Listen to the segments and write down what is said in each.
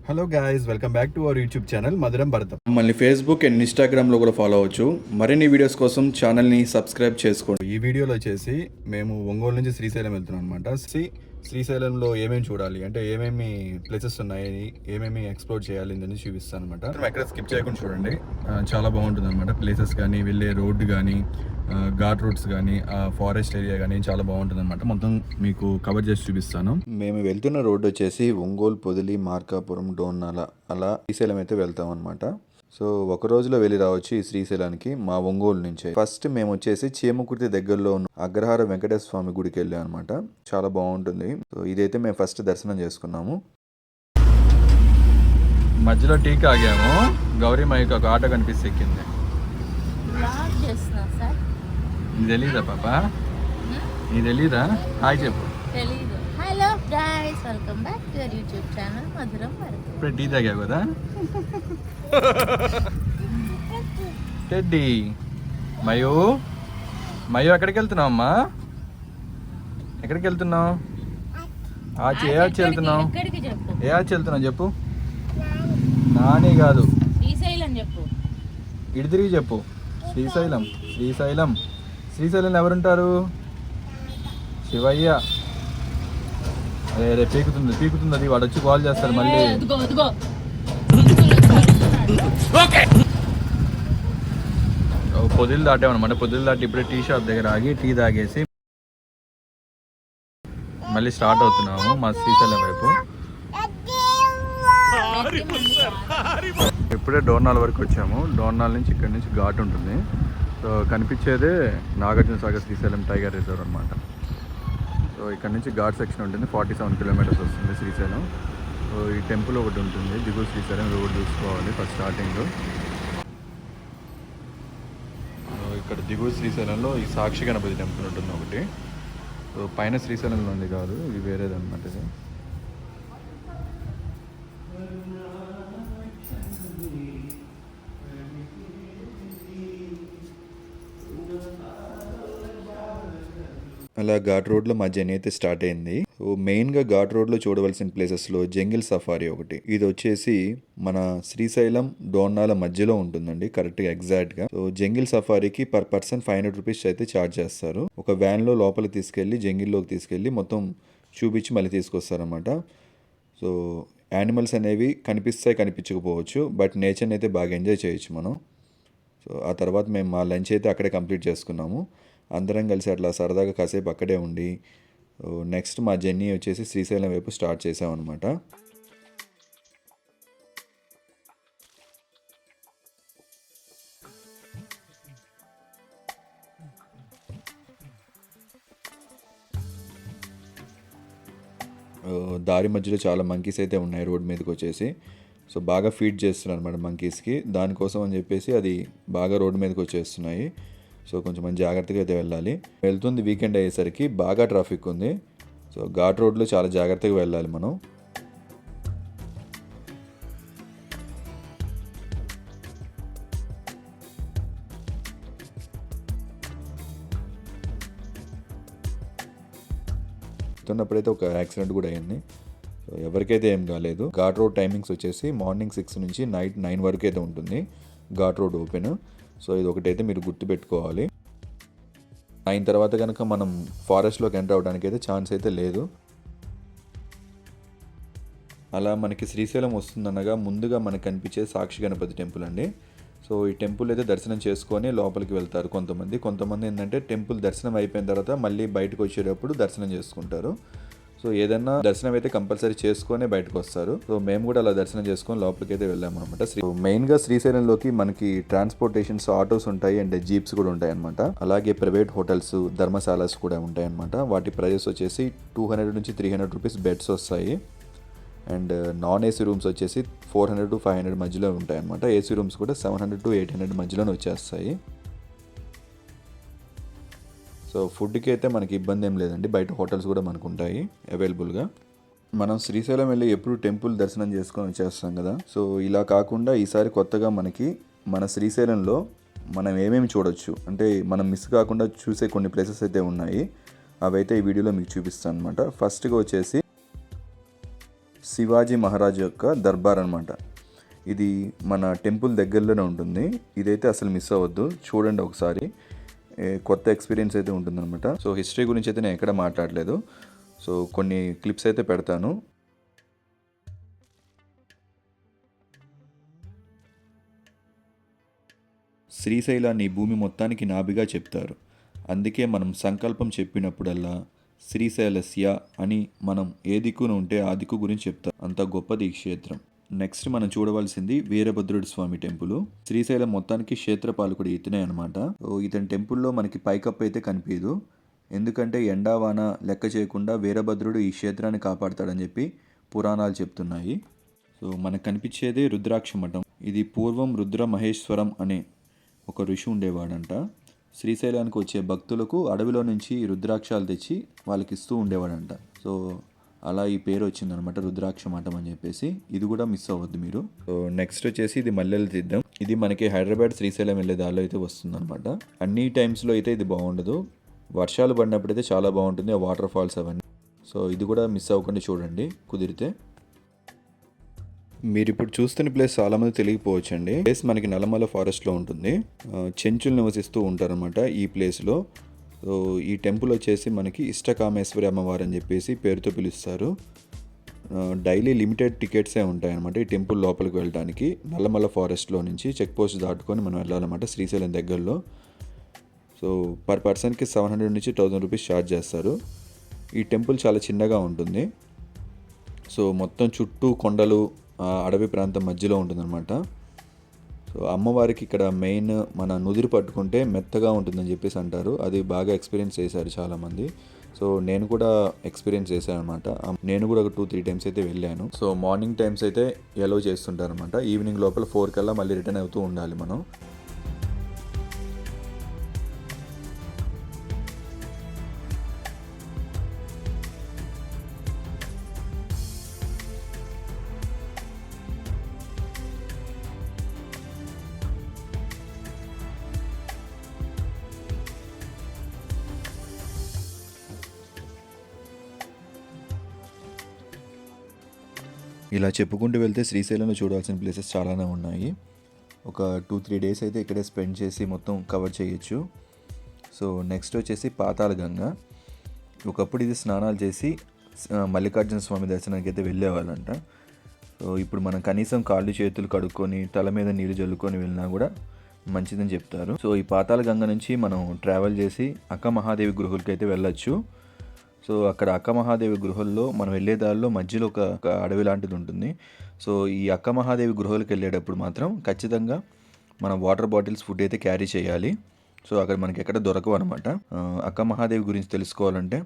Hello guys, welcome back to our YouTube channel మధురం భరతం. మళ్ళీ ఫేస్బుక్ అండ్ ఇన్స్టాగ్రామ్లో కూడా ఫాలో అవ్వచ్చు. మరిన్ని వీడియోస్ కోసం ఛానల్ని సబ్స్క్రైబ్ చేసుకోండి. ఈ వీడియోలో వచ్చేసి మేము ఒంగోలు నుంచి శ్రీశైలం వెళ్తున్నాం అనమాట. శ్రీశైలంలో ఏమేమి చూడాలి అంటే ఏమేమి ప్లేసెస్ ఉన్నాయి, ఏమేమి ఎక్స్ప్లోర్ చేయాలి అని చూపిస్తాను అనమాట. ఎక్కడ స్కిప్ చేయకుండా చూడండి, చాలా బాగుంటుంది అనమాట. ప్లేసెస్ కానీ, వెళ్ళే రోడ్డు కానీ, ఘాట్ రూట్స్ కానీ, ఫారెస్ట్ ఏరియా కానీ చాలా బాగుంటుంది అనమాట. మొత్తం మీకు కవర్ చేసి చూపిస్తాను. మేము వెళ్తున్న రోడ్డు వచ్చేసి ఒంగోలు, పొదిలి, మార్కాపురం, డోర్నాల అలా శ్రీశైలం అయితే వెళ్తాం అనమాట. సో ఒక రోజులో వెళ్ళి రావచ్చు ఈ శ్రీశైలానికి మా ఒంగోలు నుంచే. ఫస్ట్ మేము వచ్చేసి చీమకుర్తి దగ్గరలో ఉన్న అగ్రహార వెంకటేశ్వర స్వామి గుడికి వెళ్ళాం అనమాట. చాలా బాగుంటుంది. సో ఇదైతే మేము ఫస్ట్ దర్శనం చేసుకున్నాము. మధ్యలో టీకి ఆగాము. గౌరీ మైక్ ఒక ఆటో కనిపిస్తే ఎక్కింది. ఇది తెలీదా పాప? ఇది తెలీదా? హాయ్ చెప్పు. Hello guys, welcome back to your YouTube channel మధురం భరతం. ఇప్పుడు టీ తాగావు కదా టెడ్డీ. మయూ ఎక్కడికి వెళ్తున్నావు అమ్మా? ఎక్కడికి వెళ్తున్నావు? ఏ ఆచి వెళ్తున్నావు? ఏ ఆచి వెళ్తున్నావు చెప్పు. నాని కాదు, శ్రీశైలం చెప్పు. ఇటు తిరిగి చెప్పు. శ్రీశైలం. శ్రీశైలం ఎవరుంటారు? శివయ్య. అదే పీకుతుంది అది. వాడు వచ్చి కాల్ చేస్తాడు మళ్ళీ. పొదిలు దాటామన్నమాట. పొదిలు దాటి ఇప్పుడే టీ షాప్ దగ్గర ఆగి టీ తాగేసి మళ్ళీ స్టార్ట్ అవుతున్నాము మా శ్రీశైలం వైపు. ఇప్పుడే డోర్నాల్ వరకు వచ్చాము. డోర్నాల్ నుంచి ఇక్కడ నుంచి ఘాట్ ఉంటుంది. సో కనిపించేదే నాగార్జున సాగర్ శ్రీశైలం టైగర్ రిజర్వ్ అనమాట. సో ఇక్కడ నుంచి ఘాట్ సెక్షన్ ఉంటుంది. 47 కిలోమీటర్స్ వస్తుంది శ్రీశైలం. సో ఈ టెంపుల్ ఒకటి ఉంటుంది, దిగువ శ్రీశైలం. రోడ్ చూసుకోవాలి ఫస్ట్ స్టార్టింగ్. ఇక్కడ దిగువ శ్రీశైలంలో ఈ సాక్షి గణపతి టెంపుల్ ఉంటుంది ఒకటి. సో పైన శ్రీశైలంలో ఉంది కాదు, ఇది వేరేదన్నమాట. ఇది అలా ఘాట్ రోడ్లో మా జర్నీ అయితే స్టార్ట్ అయింది. సో మెయిన్గా ఘాట్ రోడ్లో చూడవలసిన ప్లేసెస్లో జంగిల్ సఫారీ ఒకటి. ఇది వచ్చేసి మన శ్రీశైలం డోర్నాల మధ్యలో ఉంటుందండి, కరెక్ట్గా ఎగ్జాక్ట్గా. సో జంగిల్ సఫారీకి పర్ పర్సన్ 500 రూపీస్ అయితే ఛార్జ్ చేస్తారు. ఒక వ్యాన్లో లోపలికి తీసుకెళ్ళి జంగిల్లోకి తీసుకెళ్ళి మొత్తం చూపించి మళ్ళీ తీసుకొస్తారన్నమాట. సో యానిమల్స్ అనేవి కనిపిస్తాయి, కనిపించకపోవచ్చు, బట్ నేచర్ని అయితే బాగా ఎంజాయ్ చేయొచ్చు మనం. సో ఆ తర్వాత మేము మా లంచ్ అయితే అక్కడే కంప్లీట్ చేసుకున్నాము. అందరం కలిసి అట్లా సరదాగా కాసేపు అక్కడే ఉండి నెక్స్ట్ మా జర్నీ వచ్చేసి శ్రీశైలం వైపు స్టార్ట్ చేసామన్నమాట. దారి మధ్యలో చాలా మంకీస్ అయితే ఉన్నాయి రోడ్ మీదకి వచ్చేసి. సో బాగా ఫీడ్ చేస్తున్నారు అనమాట మంకీస్కి. దానికోసం అని చెప్పేసి అది బాగా రోడ్ మీదకి వచ్చేస్తున్నాయి. సో కొంచెం మంచి జాగ్రత్తగా అయితే వెళ్ళాలి. వెళ్తుంది వీకెండ్ అయ్యేసరికి బాగా ట్రాఫిక్ ఉంది. సో ఘాట్ రోడ్లో చాలా జాగ్రత్తగా వెళ్ళాలి మనం. వెళ్తున్నప్పుడైతే ఒక యాక్సిడెంట్ కూడా అయింది. సో ఎవరికైతే ఏం కాలేదు. ఘాట్ రోడ్ టైమింగ్స్ వచ్చేసి మార్నింగ్ 6 నుంచి నైట్ 9 వరకు అయితే ఉంటుంది ఘాట్ రోడ్ ఓపెన్. సో ఇది ఒకటైతే మీరు గుర్తుపెట్టుకోవాలి. 9 తర్వాత కనుక మనం ఫారెస్ట్లోకి ఎంటర్ అవ్వడానికి అయితే ఛాన్స్ అయితే లేదు. అలా మనకి శ్రీశైలం వస్తుందనగా ముందుగా మనకు కనిపించే సాక్షి గణపతి టెంపుల్ అండి. సో ఈ టెంపుల్ అయితే దర్శనం చేసుకొని లోపలికి వెళ్తారు కొంతమంది ఏంటంటే టెంపుల్ దర్శనం అయిపోయిన తర్వాత మళ్ళీ బయటకు వచ్చేటప్పుడు దర్శనం చేసుకుంటారు. సో ఏదన్నా దర్శనం అయితే కంపల్సరీ చేసుకొని బయటకు వస్తారు. సో మేము కూడా అలా దర్శనం చేసుకొని లోపలికి అయితే వెళ్ళాము అనమాట. మెయిన్గా శ్రీశైలంలోకి మనకి ట్రాన్స్పోర్టేషన్స్, ఆటోస్ ఉంటాయి అండ్ జీప్స్ కూడా ఉంటాయి అనమాట. అలాగే ప్రైవేట్ హోటల్స్, ధర్మశాలస్ కూడా ఉంటాయి అనమాట. వాటి ప్రైజెస్ వచ్చేసి 200 నుంచి 300 రూపీస్ బెడ్స్ వస్తాయి. అండ్ నాన్ ఏసీ రూమ్స్ వచ్చేసి 400 to 500 మధ్యలో ఉంటాయి అనమాట. ఏసీ రూమ్స్ కూడా 700 to 800 మధ్యలోనే వచ్చేస్తాయి. సో ఫుడ్కి అయితే మనకి ఇబ్బంది ఏం లేదండి, బయట హోటల్స్ కూడా మనకు ఉంటాయి అవైలబుల్గా. మనం శ్రీశైలం వెళ్ళి ఎప్పుడు టెంపుల్ దర్శనం చేసుకొని వచ్చేస్తాం కదా. సో ఇలా కాకుండా ఈసారి కొత్తగా మనకి మన శ్రీశైలంలో మనం ఏమేమి చూడొచ్చు అంటే మనం మిస్ కాకుండా చూసే కొన్ని ప్లేసెస్ అయితే ఉన్నాయి. అవైతే ఈ వీడియోలో మీకు చూపిస్తాను అనమాట. ఫస్ట్గా వచ్చేసి శివాజీ మహారాజ్ యొక్క దర్బార్ అనమాట. ఇది మన టెంపుల్ దగ్గరలోనే ఉంటుంది. ఇదైతే అసలు మిస్ అవ్వద్దు, చూడండి ఒకసారి. కొత్త ఎక్స్పీరియన్స్ అయితే ఉంటుందన్నమాట. సో హిస్టరీ గురించి అయితే నేను ఎక్కడ మాట్లాడలేదు. సో కొన్ని క్లిప్స్ అయితే పెడతాను. శ్రీశైలాన్ని భూమి మొత్తానికి నాభిగా చెప్తారు. అందుకే మనం సంకల్పం చెప్పినప్పుడల్లా శ్రీశైలస్య అని మనం ఏ దిక్కున ఉంటే ఆ దిక్కు గురించి చెప్తాం. అంత గొప్పది ఈ క్షేత్రం. నెక్స్ట్ మనం చూడవలసింది వీరభద్రుడి స్వామి టెంపుల్. శ్రీశైలం మొత్తానికి క్షేత్రపాలకుడు ఇతనే అనమాట. ఇతని టెంపుల్లో మనకి పైకప్పు అయితే కనిపించదు. ఎందుకంటే ఎండావాన లెక్క చేయకుండా వీరభద్రుడు ఈ క్షేత్రాన్ని కాపాడతాడని చెప్పి పురాణాలు చెప్తున్నాయి. సో మనకు కనిపించేదే రుద్రాక్ష మఠం. ఇది పూర్వం రుద్ర మహేశ్వరం అనే ఒక ఋషి ఉండేవాడంట. శ్రీశైలానికి వచ్చే భక్తులకు అడవిలో నుంచి రుద్రాక్షాలు తెచ్చి వాళ్ళకి ఇస్తూ ఉండేవాడంట. సో అలా ఈ పేరు వచ్చిందనమాట, రుద్రాక్ష మఠం అని చెప్పేసి. ఇది కూడా మిస్ అవ్వద్దు మీరు. సో నెక్స్ట్ వచ్చేసి ఇది మల్లెల తీర్థం. ఇది మనకి హైదరాబాద్ శ్రీశైలం వెళ్ళే దారిలో అయితే వస్తుందన్నమాట. అన్ని టైమ్స్లో అయితే ఇది బాగుండదు. వర్షాలు పడినప్పుడైతే చాలా బాగుంటుంది, ఆ వాటర్ ఫాల్స్ అవన్నీ. సో ఇది కూడా మిస్ అవ్వకుండా చూడండి కుదిరితే. మీరు ఇప్పుడు చూస్తున్న ప్లేస్ చాలామంది తెలియకపోవచ్చండి. ప్లేస్ మనకి నల్లమల ఫారెస్ట్లో ఉంటుంది. చెంచులు నివసిస్తూ ఉంటారనమాట ఈ ప్లేస్లో. సో ఈ టెంపుల్ వచ్చేసి మనకి ఇష్టకామేశ్వరి అమ్మవారు అని చెప్పేసి పేరుతో పిలుస్తారు. డైలీ లిమిటెడ్ టికెట్సే ఉంటాయన్నమాట ఈ టెంపుల్ లోపలికి వెళ్ళడానికి. నల్లమల ఫారెస్ట్లో నుంచి చెక్ పోస్ట్ దాటుకొని మనం వెళ్ళాలన్నమాట శ్రీశైలం దగ్గరలో. సో పర్ పర్సన్కి 700 నుంచి 1000 రూపీస్ ఛార్జ్ చేస్తారు. ఈ టెంపుల్ చాలా చిన్నగా ఉంటుంది. సో మొత్తం చుట్టూ కొండలు, అడవి ప్రాంతం మధ్యలో ఉంటుందన్నమాట. సో అమ్మవారికి ఇక్కడ మెయిన్ మన నుదిరి పట్టుకుంటే మెత్తగా ఉంటుందని చెప్పేసి అంటారు. అది బాగా ఎక్స్పీరియన్స్ చేశారు చాలామంది. సో నేను కూడా ఎక్స్పీరియన్స్ చేశాను అనమాట. నేను కూడా ఒక 2-3 టైమ్స్ అయితే వెళ్ళాను. సో మార్నింగ్ టైమ్స్ అయితే ఎలో చేస్తుంటారు అనమాట. ఈవినింగ్ లోపల 4 కల్లా మళ్ళీ రిటర్న్ అవుతూ ఉండాలి మనం. ఇలా చెప్పుకుంటూ వెళ్తే శ్రీశైలంలో చూడాల్సిన ప్లేసెస్ చాలానే ఉన్నాయి. ఒక 2-3 డేస్ అయితే ఇక్కడే స్పెండ్ చేసి మొత్తం కవర్ చేయొచ్చు. సో నెక్స్ట్ వచ్చేసి పాతాళగంగ. ఒకప్పుడు ఇది స్నానాలు చేసి మల్లికార్జున స్వామి దర్శనానికి అయితే వెళ్ళేవాళ్ళంట. సో ఇప్పుడు మనం కనీసం కాళ్ళు చేతులు కడుక్కొని తల మీద నీళ్ళు జల్లుకొని వెళ్ళినా కూడా మంచిదని చెప్తారు. సో ఈ పాతాళగంగ నుంచి మనం ట్రావెల్ చేసి అక్క మహాదేవి గృహలకి అయితే వెళ్ళొచ్చు. సో అక్కడ అక్క మహాదేవి గృహల్లో మనం వెళ్ళే దారిలో మధ్యలో ఒక అడవి లాంటిది ఉంటుంది. సో ఈ అక్క మహాదేవి గృహలకు వెళ్ళేటప్పుడు మాత్రం ఖచ్చితంగా మనం వాటర్ బాటిల్స్, ఫుడ్ అయితే క్యారీ చేయాలి. సో అక్కడ మనకి ఎక్కడ దొరకవు అనమాట. అక్క మహాదేవి గురించి తెలుసుకోవాలంటే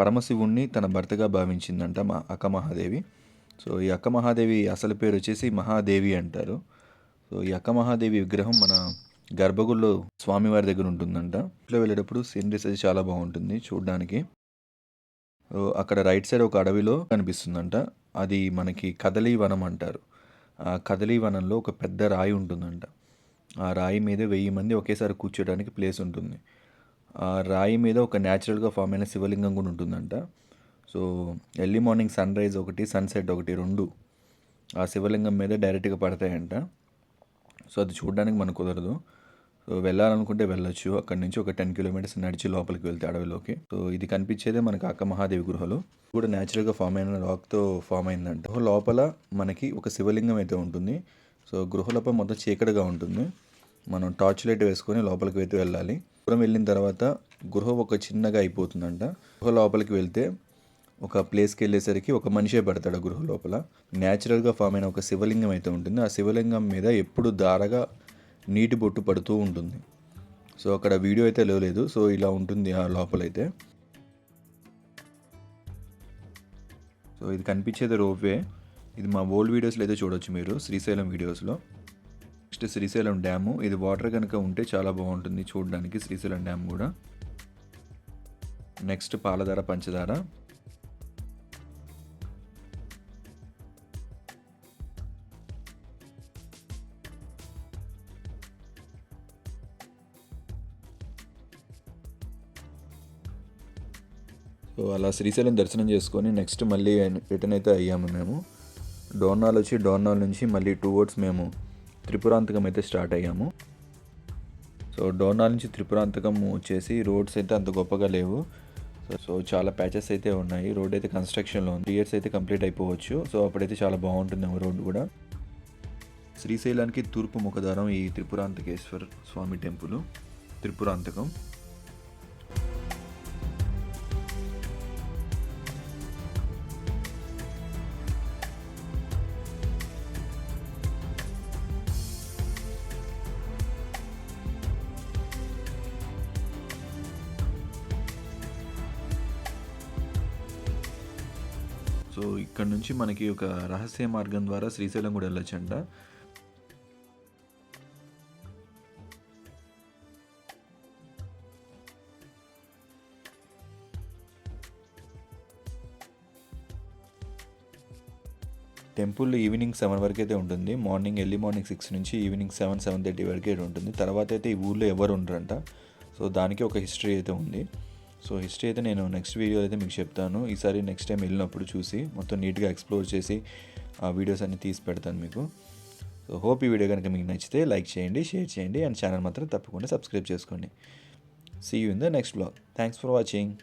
పరమశివుణ్ణి తన భర్తగా భావించిందంట మా అక్క మహాదేవి. సో ఈ అక్క మహాదేవి అసలు పేరు వచ్చేసి మహాదేవి అంటారు. సో ఈ అక్క మహాదేవి విగ్రహం మన గర్భగుడిలో స్వామివారి దగ్గర ఉంటుందంట. ఇంట్లో వెళ్ళేటప్పుడు సీనరీస్ అది చాలా బాగుంటుంది చూడడానికి. అక్కడ రైట్ సైడ్ ఒక అడవిలో కనిపిస్తుందంట. అది మనకి కదలీ వనం అంటారు. ఆ కదలీ వనంలో ఒక పెద్ద రాయి ఉంటుందంట. ఆ రాయి మీద 1000 మంది ఒకేసారి కూర్చోడానికి ప్లేస్ ఉంటుంది. ఆ రాయి మీద ఒక న్యాచురల్గా ఫామ్ అయిన శివలింగం కూడా ఉంటుందంట. So early morning sunrise ఒకటి, సన్సెట్ ఒకటి, 2 ఆ శివలింగం మీద డైరెక్ట్గా పడతాయంట. సో అది చూడడానికి మనకు కుదరదు. సో వెళ్ళాలనుకుంటే వెళ్ళొచ్చు. అక్కడి నుంచి ఒక 10 కిలోమీటర్స్ నడిచి లోపలికి వెళ్తే అడవిలోకి. సో ఇది కనిపించేదే మనకి అక్క మహాదేవి గృహలు. కూడా న్యాచురల్గా ఫామ్ అయిన రాక్తో ఫామ్ అయిందంట. గృహ లోపల మనకి ఒక శివలింగం అయితే ఉంటుంది. సో గృహ లోపల మొత్తం చీకటిగా ఉంటుంది. మనం టార్చ్ లైట్ వేసుకొని లోపలికి అయితే వెళ్ళాలి. దూరం వెళ్ళిన తర్వాత గృహ ఒక చిన్నగా అయిపోతుందంట. గృహ లోపలికి వెళ్తే ఒక ప్లేస్కి వెళ్ళేసరికి ఒక మనిషే పడతాడు గృహ లోపల. న్యాచురల్గా ఫామ్ అయిన ఒక శివలింగం అయితే ఉంటుంది. ఆ శివలింగం మీద ఎప్పుడు దారగా నీటి బొట్టు పడుతూ ఉంటుంది. సో అక్కడ వీడియో అయితే లేదు. సో ఇలా ఉంటుంది ఆ లోపలైతే. సో ఇది కనిపించేది రోప్వే. ఇది మా ఓల్డ్ వీడియోస్లో అయితే చూడొచ్చు మీరు, శ్రీశైలం వీడియోస్లో. Next Srisailam dam. ఇది వాటర్ కనుక ఉంటే చాలా బాగుంటుంది చూడడానికి శ్రీశైలం డ్యామ్ కూడా. నెక్స్ట్ పాలధార, పంచదార. సో అలా శ్రీశైలం దర్శనం చేసుకొని నెక్స్ట్ మళ్ళీ రిటర్న్ అయితే అయ్యాము మేము. డోర్నాల్ నుంచి మళ్ళీ టువర్డ్స్ మేము త్రిపురాంతకం అయితే స్టార్ట్ అయ్యాము. సో డోర్నాల్ నుంచి త్రిపురాంతకం వచ్చేసి రోడ్స్ అయితే అంత గొప్పగా లేవు. సో చాలా ప్యాచెస్ అయితే ఉన్నాయి. రోడ్ అయితే కన్స్ట్రక్షన్లో ఉంది. 3 years అయితే కంప్లీట్ అయిపోవచ్చు. సో అప్పుడైతే చాలా బాగుంటుంది రోడ్ కూడా. శ్రీశైలానికి తూర్పు ముఖద్వారం ఈ త్రిపురాంతకేశ్వర స్వామి టెంపుల్ త్రిపురాంతకం. సో ఇక్కడ నుంచి మనకి ఒక రహస్య మార్గం ద్వారా శ్రీశైలం కూడా వెళ్ళొచ్చంట. టెంపుల్ ఈవినింగ్ 7 వరకు అయితే ఉంటుంది. ఎర్లీ మార్నింగ్ 6 నుంచి ఈవినింగ్ 7-7:30 వరకు అయితే ఉంటుంది. తర్వాత అయితే ఈ ఊళ్ళో ఎవరు ఉండరంట. సో దానికి ఒక హిస్టరీ అయితే ఉంది. సో హిస్టరీ అయితే నేను నెక్స్ట్ వీడియో అయితే మీకు చెప్తాను. ఈసారి నెక్స్ట్ టైం వెళ్ళినప్పుడు చూసి మొత్తం నీట్గా ఎక్స్ప్లోర్ చేసి ఆ వీడియోస్ అన్ని తీసి పెడతాను మీకు. సో హోప్ ఈ వీడియో కనుక మీకు నచ్చితే లైక్ చేయండి, షేర్ చేయండి అండ్ ఛానల్ మాత్రం తప్పకుండా సబ్స్క్రైబ్ చేసుకోండి. See you in the next vlog. Thanks for watching.